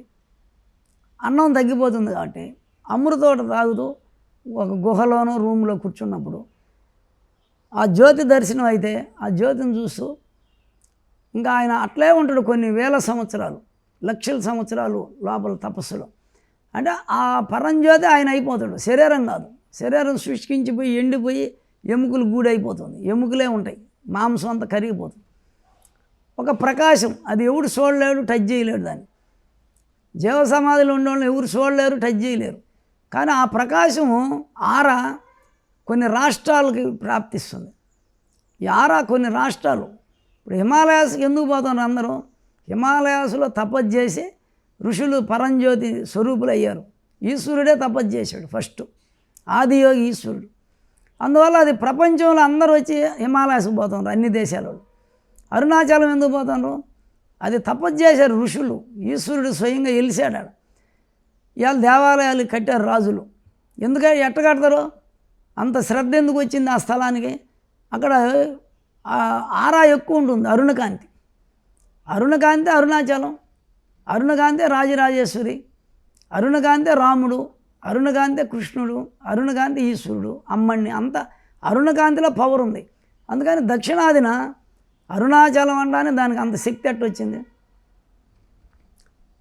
అన్నం తగ్గిపోతుంది కాబట్టి, అమృతోట తాగుతూ ఒక గుహలోనో రూమ్లో కూర్చున్నప్పుడు ఆ జ్యోతి దర్శనం అయితే ఆ జ్యోతిని చూస్తూ ఇంకా ఆయన అట్లే ఉంటాడు కొన్ని వేల సంవత్సరాలు, లక్షల సంవత్సరాలు లోపల తపస్సులో. అంటే ఆ పరంజ్యోతి ఆయన అయిపోతాడు, శరీరం కాదు. శరీరం శుష్కించిపోయి ఎండిపోయి ఎముకలు గూడైపోతుంది, ఎముకలే ఉంటాయి, మాంసం అంతా కరిగిపోతుంది. ఒక ప్రకాశం, అది ఎవడు చూడలేడు, టచ్ చేయలేడు. దాన్ని జీవ సమాధిలో ఉండేవాళ్ళు ఎవరు చూడలేరు, టచ్ చేయలేరు. కానీ ఆ ప్రకాశం ఆరా కొన్ని రాష్ట్రాలకి ప్రాప్తిస్తుంది. ఈ ఆరా కొన్ని రాష్ట్రాలు, ఇప్పుడు హిమాలయాస్కి ఎందుకు పోతున్నారు అందరూ? హిమాలయాస్లో తపస్సు చేసి ఋషులు పరంజ్యోతి స్వరూపులు అయ్యారు. ఈశ్వరుడే తపస్సు చేశాడు ఫస్ట్, ఆదియోగి ఈశ్వరుడు. అందువల్ల అది ప్రపంచంలో అందరూ వచ్చి హిమాలయాస్కి పోతున్నారు, అన్ని దేశాలలో. అరుణాచలం ఎందుకు పోతున్నారు? అది తపస్సు చేశారు ఋషులు, ఈశ్వరుడు స్వయంగా వెలిసాడు. ఇవాళ దేవాలయాలు కట్టారు రాజులు. ఎందుకంటే ఎట్ట కడతారు? అంత శ్రద్ధ ఎందుకు వచ్చింది ఆ స్థలానికి? అక్కడ ఆరా ఎక్కువ ఉంటుంది, అరుణకాంతి. అరుణకాంతి అరుణాచలం, అరుణకాంతి రాజరాజేశ్వరి, అరుణకాంతి రాముడు, అరుణకాంతి కృష్ణుడు, అరుణకాంతి ఈశ్వరుడు, అమ్మణ్ణి. అంత అరుణకాంతిలో పవర్ ఉంది. అందుకని దక్షిణాదిన అరుణాచలం అనగానే దానికి అంత శక్తి ఎట్టొచ్చింది.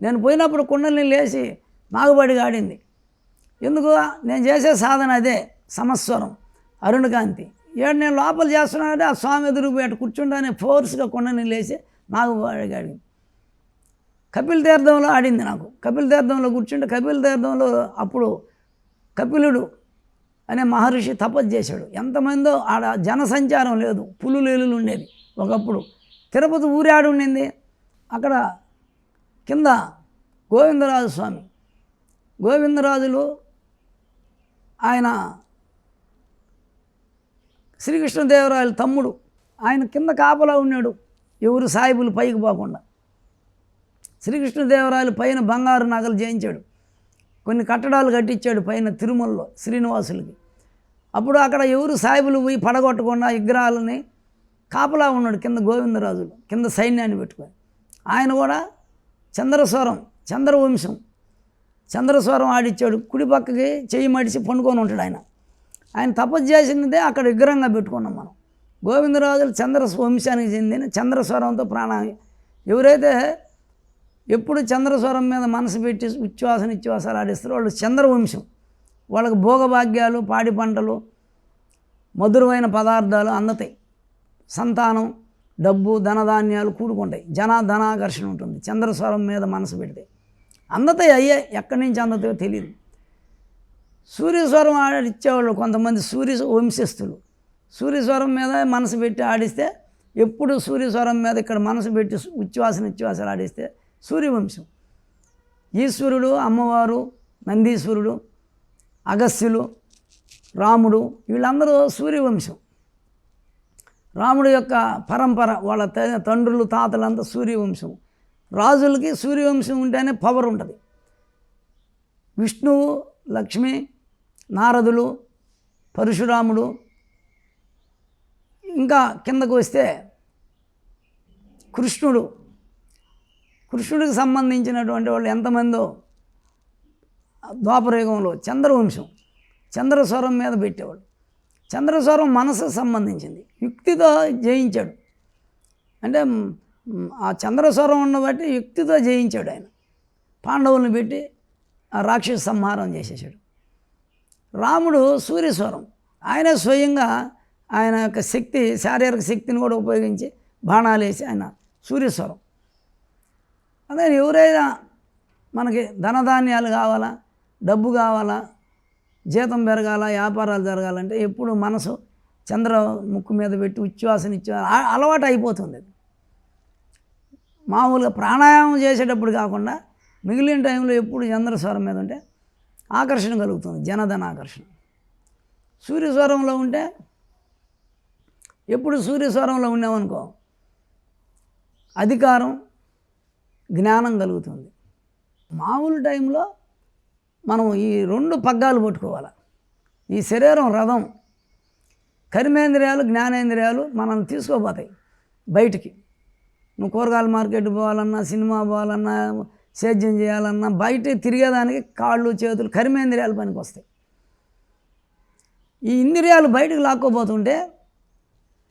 నేను పోయినప్పుడు కుండల్ని లేచి నాగుబడిగా ఆడింది. ఎందుకు? నేను చేసే సాధన అదే, సమస్వరం, అరుణకాంతి. నేను లోపల చేస్తున్నానంటే ఆ స్వామి ఎదురుపోయి అటు కూర్చుంటానే ఫోర్స్గా కుండని లేచి నాగుబడిగా ఆడింది. కపిల తీర్థంలో ఆడింది నాకు. కపిల తీర్థంలో కూర్చుంటే కపిల తీర్థంలో అప్పుడు కపిలుడు అనే మహర్షి తపస్సు చేశాడు. ఎంతమందో ఆడ జనసంచారం లేదు, పులులు ఉండేది ఒకప్పుడు. తిరుపతి ఊరాడు ఉండింది. అక్కడ కింద గోవిందరాజు స్వామి, గోవిందరాజులు ఆయన శ్రీకృష్ణదేవరాయల తమ్ముడు, ఆయన కింద కాపలా ఉన్నాడు, ఎవరు సాయిబులు పైకి పోకుండా. శ్రీకృష్ణదేవరాయలు పైన బంగారు నగలు చేయించాడు, కొన్ని కట్టడాలు కట్టించాడు పైన తిరుమలలో శ్రీనివాసులకి. అప్పుడు అక్కడ ఎవరు సాయిబులు పోయి పడగొట్టకుండా విగ్రహాలని కాపలా ఉన్నాడు కింద గోవిందరాజులు, కింద సైన్యాన్ని పెట్టుకొని. ఆయన కూడా చంద్రస్వరం, చంద్రవంశం, చంద్రస్వరం ఆడిచ్చాడు. కుడి పక్కకి చెయ్యి మడిచి పండుకొని ఉంటాడు ఆయన. ఆయన తపస్సు చేసినదే అక్కడ విగ్రహంగా పెట్టుకున్నాం మనం. గోవిందరాజులు చంద్రవంశానికి చెందిన చంద్రస్వరంతో ప్రాణాయం. ఎవరైతే ఎప్పుడు చంద్రస్వరం మీద మనసు పెట్టి నిశ్వాసాలు ఆడిస్తారో వాళ్ళు చంద్రవంశం. వాళ్ళకి భోగభాగ్యాలు, పాడి పంటలు, మధురమైన పదార్థాలు అందుతాయి. సంతానం, డబ్బు, ధనధాన్యాలు కూడుకుంటాయి. ధనాకర్షణ ఉంటుంది చంద్రస్వరం మీద మనసు పెడితే. అందుతాయి, అయ్యే ఎక్కడి నుంచి అందుతాయో తెలియదు. సూర్యస్వరం ఆడిచ్చేవాళ్ళు కొంతమంది వంశస్థులు. సూర్యస్వరం మీద మనసు పెట్టి ఆడిస్తే, ఎప్పుడు సూర్యస్వరం మీద ఇక్కడ మనసు పెట్టి నిశ్వాసాలు ఆడిస్తే సూర్యవంశం. ఈశ్వరుడు, అమ్మవారు, నందీశ్వరుడు, అగస్త్యులు, రాముడు వీళ్ళందరూ సూర్యవంశం. రాముడు యొక్క పరంపర, వాళ్ళ తండ్రులు తాతలంతా సూర్యవంశం. రాజులకి సూర్యవంశం ఉంటేనే పవర్ ఉంటుంది. విష్ణువు, లక్ష్మి, నారదులు, పరశురాముడు, ఇంకా కిందకు వస్తే కృష్ణుడికి సంబంధించినటువంటి వాళ్ళు ఎంతమందో ద్వాపరయుగంలో చంద్రవంశం, చంద్రస్వరం మీద పెట్టేవాడు. చంద్రస్వరం మనసుకు సంబంధించింది, యుక్తితో జయించాడు. అంటే ఆ చంద్రస్వరం ఉన్న బట్టి యుక్తితో జయించాడు ఆయన. పాండవులను పెట్టి ఆ రాక్షస సంహారం చేసేసాడు. రాముడు సూర్యస్వరం, ఆయన స్వయంగా ఆయన యొక్క శక్తి, శారీరక శక్తిని కూడా ఉపయోగించి బాణాలు వేసి ఆయన సూర్యస్వరం. అదే ఎవరైనా మనకి ధనధాన్యాలు కావాలా, డబ్బు కావాలా, జీతం పెరగాల, వ్యాపారాలు జరగాలంటే ఎప్పుడు మనసు చంద్ర ముక్కు మీద పెట్టి ఉచ్ఛ్వాసన అలవాటు అయిపోతుంది. మామూలుగా ప్రాణాయామం చేసేటప్పుడు కాకుండా మిగిలిన టైంలో ఎప్పుడు చంద్రస్వరం మీద ఉంటే ఆకర్షణ కలుగుతుంది, జనధన ఆకర్షణ. సూర్యస్వరంలో ఉంటే ఎప్పుడు సూర్యస్వరంలో ఉన్నామనుకో అధికారం, జ్ఞానం కలుగుతుంది. మామూలు టైంలో మనం ఈ 2 పగ్గాలు పట్టుకోవాలి. ఈ శరీరం రథం, కర్మేంద్రియాలు, జ్ఞానేంద్రియాలు మనల్ని తీసుకోపోతాయి బయటికి. నువ్వు కూరగాయల మార్కెట్ పోవాలన్నా, సినిమా పోవాలన్నా, సేద్యం చేయాలన్నా, బయట తిరిగేదానికి కాళ్ళు, చేతులు, కర్మేంద్రియాలు పనికి వస్తాయి. ఈ ఇంద్రియాలు బయటకు లాక్కోపోతుంటే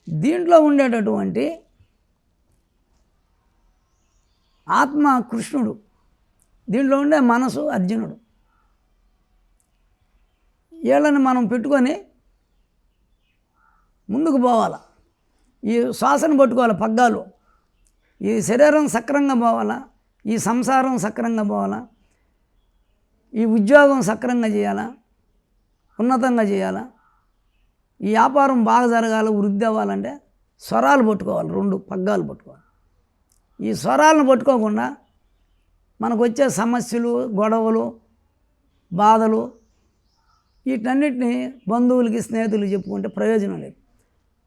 దీంట్లో ఉండేటటువంటి ఆత్మ కృష్ణుడు, దీంట్లో ఉండే మనసు అర్జునుడు. వీళ్ళని మనం పెట్టుకొని ముందుకు పోవాలా. ఈ శ్వాసను పట్టుకోవాలి పగ్గాలు. ఈ శరీరం సక్రంగా పోవాలా, ఈ సంసారం సక్రంగా పోవాలా, ఈ ఉద్యోగం సక్రంగా చేయాలా, ఉన్నతంగా చేయాలా, ఈ వ్యాపారం బాగా జరగాలి, వృద్ధి అవ్వాలంటే స్వరాలు పట్టుకోవాలి, 2 పగ్గాలు పట్టుకోవాలి. ఈ స్వరాలను పట్టుకోకుండా మనకు వచ్చే సమస్యలు, గొడవలు, బాధలు వీటన్నిటిని బంధువులకి, స్నేహితులకి చెప్పుకుంటే ప్రయోజనం లేదు.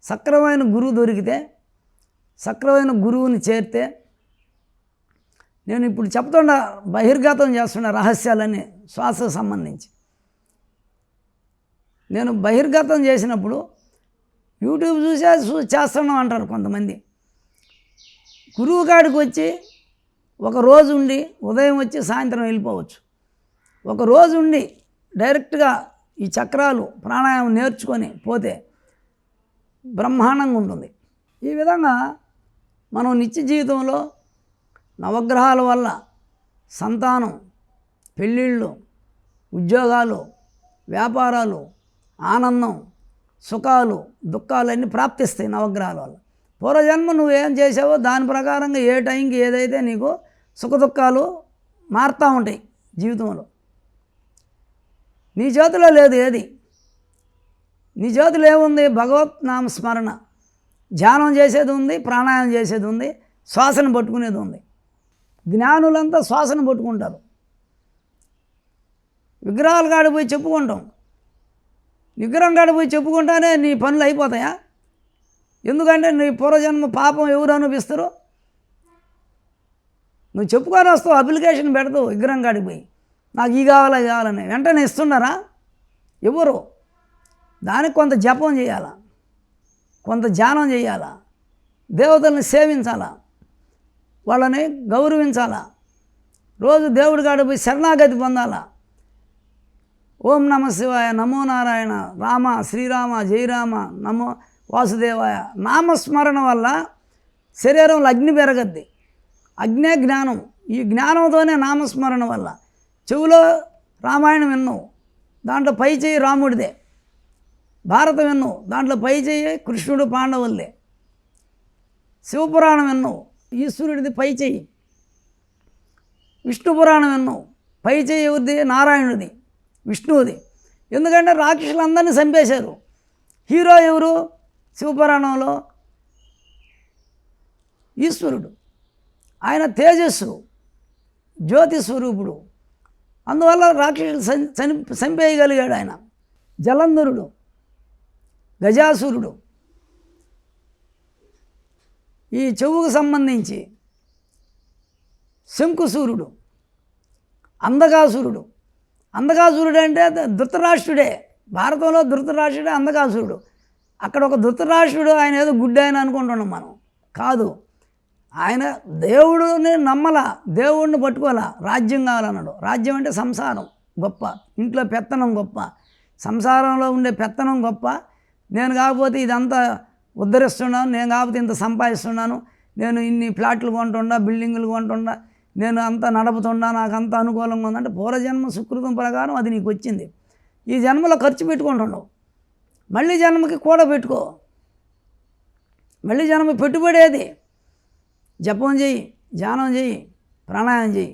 సక్రమైన గురువు దొరికితే, సక్రమైన గురువుని చేరితే, నేను ఇప్పుడు చెప్తున్న బహిర్గతం చేస్తున్న రహస్యాలన్నీ శ్వాసకు సంబంధించి నేను బహిర్గతం చేసినప్పుడు యూట్యూబ్ చూసే చేస్తున్నాం అంటారు కొంతమంది. గురువు కాడికి వచ్చి ఒక రోజు ఉండి ఉదయం వచ్చి సాయంత్రం వెళ్ళిపోవచ్చు. ఒక రోజు ఉండి డైరెక్ట్గా ఈ చక్రాలు, ప్రాణాయామం నేర్చుకొని పోతే బ్రహ్మాండంగా ఉంటుంది. ఈ విధంగా మనం నిత్య జీవితంలో నవగ్రహాల వల్ల సంతానం, పెళ్ళిళ్ళు, ఉద్యోగాలు, వ్యాపారాలు, ఆనందం, సుఖాలు, దుఃఖాలన్నీ ప్రాప్తిస్తాయి నవగ్రహాల వల్ల. పూర్వజన్మ నువ్వేం చేసావో దాని ప్రకారంగా ఏ టైంకి ఏదైతే నీకు సుఖ దుఃఖాలు మారుతూ ఉంటాయి జీవితంలో. నీ చేతిలో లేదు ఏది. నీ చేతిలో ఏముంది? భగవత్ నామ స్మరణ, ధ్యానం చేసేది ఉంది, ప్రాణాయామం చేసేది ఉంది, శ్వాసను పట్టుకునేది ఉంది. జ్ఞానులంతా శ్వాసను పట్టుకుంటారు. విగ్రహాల కాడికి పోయి చెప్పుకుంటాం. విగ్రహం కాడికి పోయి చెప్పుకుంటానే నీ పనులు అయిపోతాయా? ఎందుకంటే నీ పూర్వజన్మ పాపం ఎవరు అనుభవిస్తారు? నువ్వు చెప్పుకొని వస్తావు, అప్లికేషన్ పెడతావు విగ్రహం కాడికి పోయి, నాకు ఈ కావాలా కావాలని. వెంటనే ఇస్తున్నారా? ఎవరు? దానికి కొంత జపం చేయాలా, కొంత ధ్యానం చేయాలా, దేవతల్ని సేవించాలా, వాళ్ళని గౌరవించాలా, రోజు దేవుడి కాడికి పోయి శరణాగతి పొందాలా. ఓం నమ శివాయ, నమో నారాయణ, రామ, శ్రీరామ, జయరామ, నమో వాసుదేవాయ. నామస్మరణ వల్ల శరీరంలో అగ్ని పెరగద్ది. అగ్నే జ్ఞానం. ఈ జ్ఞానంతోనే నామస్మరణ వల్ల చెవులో రామాయణం విన్నావు, దాంట్లో పై చేయి రాముడిదే. భారతం విన్నావు, దాంట్లో పై చేయి కృష్ణుడు, పాండవులదే. శివపురాణం విన్నావు, ఈశ్వరుడిది పై చేయి. విష్ణు పురాణం విన్నావు, పై చేయి ఎవరిది? నారాయణుడిది, విష్ణువుది. ఎందుకంటే రాక్షసులందరినీ చంపేశారు. హీరో ఎవరు శివపురాణంలో? ఈశ్వరుడు. ఆయన తేజస్సు, జ్యోతి స్వరూపుడు. అందువల్ల రాక్షసుడు చంపేయగలిగాడు ఆయన. జలంధరుడు, గజాసురుడు, ఈ చెవుకు సంబంధించి శంకుసూరుడు, అంధకాసురుడు. అంధకాసురుడు అంటే ధృతరాష్ట్రుడే. భారతంలో ధృతరాష్ట్రుడే అంధకాసురుడు. అక్కడ ఒక ధృతరాష్ట్రుడు, ఆయన ఏదో గుడ్డాయన అనుకుంటున్నాం మనం. కాదు, ఆయన దేవుడిని నమ్మలా, దేవుడిని పట్టుకోవాలా, రాజ్యం కావాలన్నాడు. రాజ్యం అంటే సంసారం గొప్ప, ఇంట్లో పెత్తనం గొప్ప, సంసారంలో ఉండే పెత్తనం గొప్ప. నేను కాకపోతే ఇదంతా ఉద్ధరిస్తున్నాను, నేను కాకపోతే ఇంత సంపాదిస్తున్నాను, నేను ఇన్ని ఫ్లాట్లు కొంటుండా, బిల్డింగులు కొంటుండా, నేను అంతా నడుపుతుండా, నాకు అంత అనుకూలంగా ఉందంటే పూర్వజన్మ సుకృతం ప్రకారం అది నీకు వచ్చింది. ఈ జన్మలో ఖర్చు పెట్టుకుంటున్నావు, మళ్ళీ జన్మకి కూడా పెట్టుకో. మళ్ళీ జన్మ పెట్టుబడేది. జపం చెయ్యి, ధ్యానం చెయ్యి, ప్రాణాయామం చెయ్యి,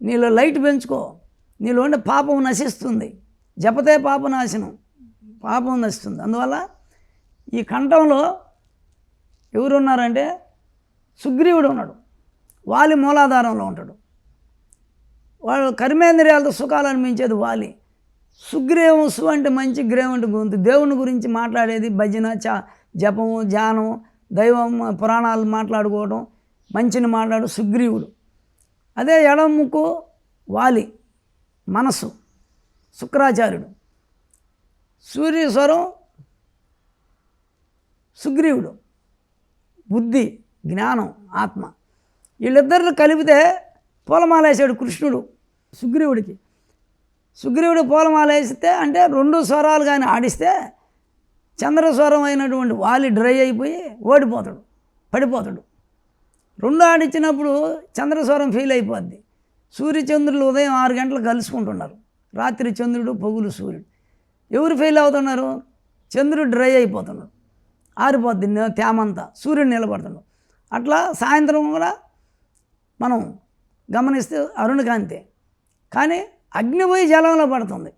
నీలో లైట్ పెంచుకో, నీలో ఉండే పాపం నశిస్తుంది. జపతే పాపనాశనం, పాపం నశిస్తుంది. అందువల్ల ఈ కంఠంలో ఎవరున్నారంటే సుగ్రీవుడు ఉన్నాడు, వాలి మూలాధారంలో ఉంటాడు. వాడు కర్మేంద్రియాలతో సుఖాలు అనిపించేది వాలి. సుగ్రీవం సు అంటే మంచి, గ్రీవం అంటే గొంతు, దేవుని గురించి మాట్లాడేది, భజన, జపము, ధ్యానం, దైవం, పురాణాలు మాట్లాడుకోవడం, మంచిని మాట్లాడు సుగ్రీవుడు. అదే ఎడమ ముక్కు వాలి, మనస్సు శుక్రాచార్యుడు. సూర్యస్వరం సుగ్రీవుడు, బుద్ధి, జ్ఞానం, ఆత్మ. వీళ్ళిద్దరిని కలిపితే పూలమాల వేసాడు కృష్ణుడు సుగ్రీవుడికి. సుగ్రీవుడు పూలమాల వేస్తే అంటే రెండు స్వరాలు కానీ ఆడిస్తే చంద్రస్వరం అయినటువంటి వాలి డ్రై అయిపోయి ఓడిపోతాడు, పడిపోతాడు. రెండు ఆడిచ్చినప్పుడు చంద్రస్వరం ఫీల్ అయిపోద్ది. సూర్యచంద్రులు ఉదయం 6 గంటలకు కలుసుకుంటున్నారు, రాత్రి చంద్రుడు, పొగులు సూర్యుడు. ఎవరు ఫెయిల్ అవుతున్నారు? చంద్రుడు డ్రై అయిపోతున్నాడు, ఆరిపోద్ది తేమంతా, సూర్యుడు నిలబడుతున్నాడు. అట్లా సాయంత్రం కూడా మనం గమనిస్తే అరుణకాంతి, కానీ అగ్ని పోయి జలంలో పడుతుంది.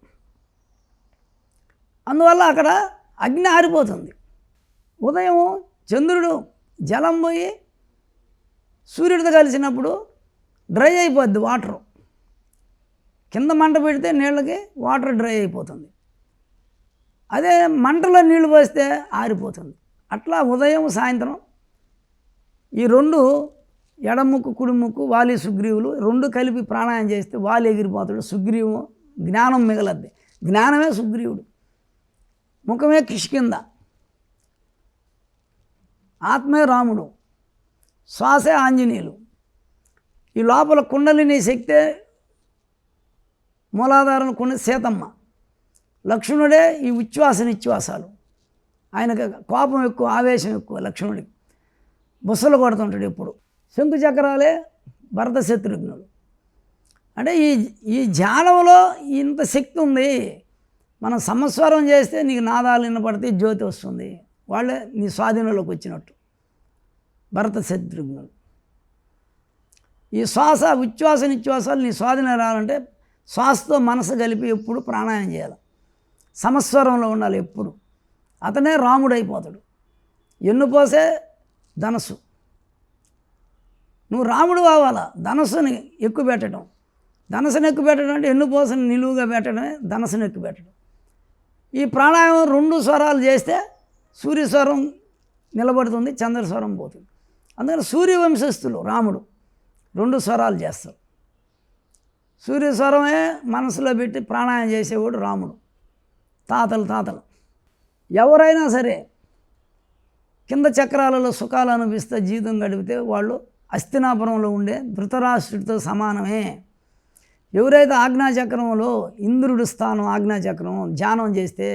అందువల్ల అక్కడ అగ్ని ఆరిపోతుంది. ఉదయం చంద్రుడు జలం పోయి సూర్యుడితో కలిసినప్పుడు డ్రై అయిపోద్ది వాటరు. కింద మంట పెడితే నీళ్ళకి వాటర్ డ్రై అయిపోతుంది. అదే మంటలో నీళ్లు పోస్తే ఆరిపోతుంది. అట్లా ఉదయం సాయంత్రం ఈ రెండు, ఎడముక్కు కుడిముక్కు, వాలి సుగ్రీవులు రెండు కలిపి ప్రాణాయామం చేస్తే వాలి ఎగిరిపోతాడు, సుగ్రీవు జ్ఞానం మిగలద్ది. జ్ఞానమే సుగ్రీవుడు, ముఖమే కిష్కింద, ఆత్మే రాముడు, శ్వాసే ఆంజనేయులు. ఈ లోపల కుండలిని శక్తే మూలాధారం కుండ సీతమ్మ, లక్ష్మణుడే ఈ ఉచ్ఛ్వాస నిశ్వాసాలు. ఆయనకు కోపం ఎక్కువ, ఆవేశం ఎక్కువ లక్ష్మణుడికి, బుసలు కొడుతుంటాడు ఎప్పుడు. శంకు చక్రాలే భరత శత్రుఘ్నుడు. అంటే ఈ ధ్యానంలో ఇంత శక్తి ఉంది. మనం సమస్వరం చేస్తే నీకు నాదాలు వినపడితే జ్యోతి వస్తుంది, వాళ్ళే నీ స్వాధీనంలోకి వచ్చినట్టు భరత శత్రుఘ్నుడు. ఈ శ్వాస ఉచ్ఛ్వాస నిశ్వాసాలు నీ స్వాధీనం రావాలంటే శ్వాసతో మనసు కలిపి ఎప్పుడు ప్రాణాయామం చేయాలి, సమస్వరంలో ఉండాలి ఎప్పుడు. అతనే రాముడు అయిపోతాడు. ఎన్నుపోసే ధనస్సు, నువ్వు రాముడు కావాలా. ధనస్సుని ఎక్కువ పెట్టడం, ధనస్సుని ఎక్కువ పెట్టడం అంటే ఎన్నుపోసని నిలువుగా పెట్టడమే ధనస్సుని ఎక్కువ పెట్టడం. ఈ ప్రాణాయామం 2 స్వరాలు చేస్తే సూర్యస్వరం నిలబడుతుంది, చంద్రస్వరం పోతుంది. అందుకని సూర్యవంశస్థులు రాముడు 2 స్వరాలు చేస్తారు. సూర్యస్వరమే మనసులో పెట్టి ప్రాణాయామం చేసేవాడు రాముడు. తాతలు ఎవరైనా సరే కింద చక్రాలలో సుఖాలు అనిపిస్తే జీవితం గడిపితే వాళ్ళు హస్తినాపురంలో ఉండే ధృతరాష్ట్రుడితో సమానమే. ఎవరైతే ఆజ్ఞాచక్రంలో ఇంద్రుడి స్థానం ఆజ్ఞాచక్రం ధ్యానం చేస్తే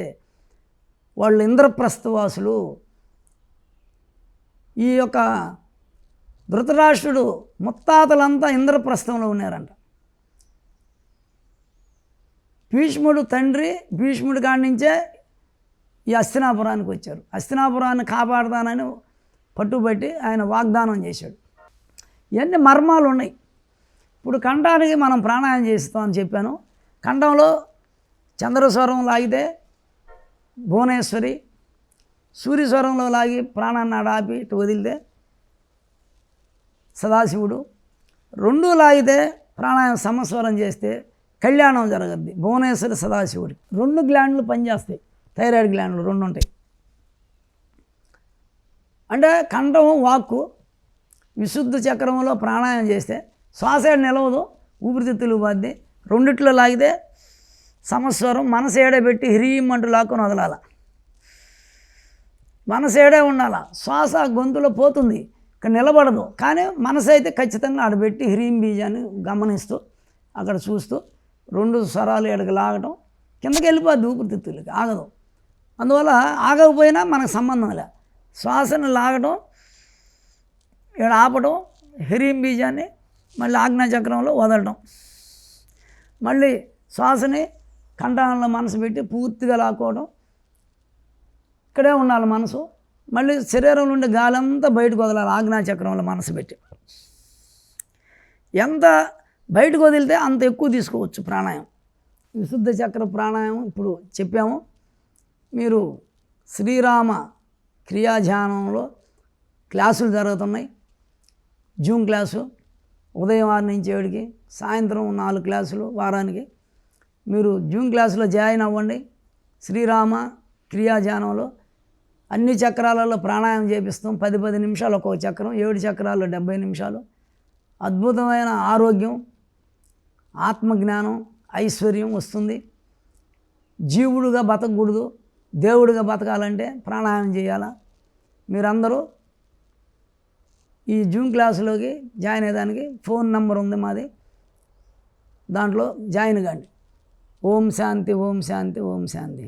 వాళ్ళు ఇంద్రప్రస్థవాసులు. ఈ యొక్క ధృతరాష్ట్రుడు ముత్తాతలంతా ఇంద్రప్రస్థంలో ఉన్నారంట. భీష్ముడు తండ్రి, భీష్ముడి కాడి నుంచే ఈ హస్తినాపురానికి వచ్చారు. హస్తినాపురాన్ని కాపాడతానని పట్టుబట్టి ఆయన వాగ్దానం చేశాడు. ఇవన్నీ మర్మాలు ఉన్నాయి. ఇప్పుడు కంఠానికి మనం ప్రాణాయామం చేస్తామని చెప్పాను. కంఠంలో చంద్రస్వరం లాగితే భువనేశ్వరి, సూర్యస్వరంలో లాగి ప్రాణాన్ని ఆడాపి ఇటు వదిలితే సదాశివుడు, 2 లాగితే ప్రాణాయామం సమస్వరం చేస్తే కళ్యాణం జరగద్ది భువనేశ్వరి సదాశివుడికి. 2 గ్లాండ్లు పనిచేస్తాయి, థైరాయిడ్ గ్లాండ్లు 2 ఉంటాయి. అంటే కంఠం వాక్కు విశుద్ధ చక్రంలో ప్రాణాయామం చేస్తే శ్వాస నిలవదు, ఊపిరితిత్తులు బాద్ది. రెండిట్లో లాగితే సమస్వరం మనసు ఏడే పెట్టి హ్రీం అంటూ లాక్కొని వదలాల. మనసు ఏడే ఉండాల. శ్వాస గొంతులో పోతుంది, ఇక్కడ నిలబడదు. కానీ మనసు అయితే ఖచ్చితంగా ఆడబెట్టి హ్రీం బీజాన్ని గమనిస్తూ అక్కడ చూస్తూ 2 స్వరాలు ఎడకి లాగటం, కిందకి వెళ్ళిపోద్ది ఊపిరితిత్తులకి, ఆగదు. అందువల్ల ఆగకపోయినా మనకు సంబంధం లే. శ్వాసను లాగటం, ఇక్కడ ఆపటం, హ్రీం బీజాన్ని మళ్ళీ ఆజ్ఞాచక్రంలో వదలటం, మళ్ళీ శ్వాసని కంఠంలో మనసు పెట్టి పూర్తిగా లాక్కోవడం, ఇక్కడే ఉండాలి మనసు. మళ్ళీ శరీరం నుండి గాలి అంతా బయటకు వదలాలి ఆజ్ఞాచక్రంలో మనసు పెట్టి. ఎంత బయటకు వదిలితే అంత ఎక్కువ తీసుకోవచ్చు ప్రాణాయామం. విశుద్ధ చక్ర ప్రాణాయామం ఇప్పుడు చెప్పాము. మీరు శ్రీరామ క్రియాధ్యానంలో క్లాసులు జరుగుతున్నాయి. జూమ్ క్లాసు ఉదయం 6 నుంచి 7కి, సాయంత్రం 4 క్లాసులు వారానికి. మీరు జూమ్ క్లాసులో జాయిన్ అవ్వండి. శ్రీరామ క్రియాధ్యానంలో అన్ని చక్రాలలో ప్రాణాయామం చేపిస్తాం. 10 నిమిషాలు ఒక్కొక్క చక్రం, 7 చక్రాల్లో 70 నిమిషాలు. అద్భుతమైన ఆరోగ్యం, ఆత్మజ్ఞానం, ఐశ్వర్యం వస్తుంది. జీవుడుగా బతకూడదు, దేవుడిగా బతకాలంటే ప్రాణాయామం చేయాలా. మీరందరూ ఈ జూమ్ క్లాసులోకి జాయిన్ అయ్యేదానికి ఫోన్ నెంబర్ ఉంది మాది, దాంట్లో జాయిన్ కండి. ఓం శాంతి, ఓం శాంతి, ఓం శాంతి.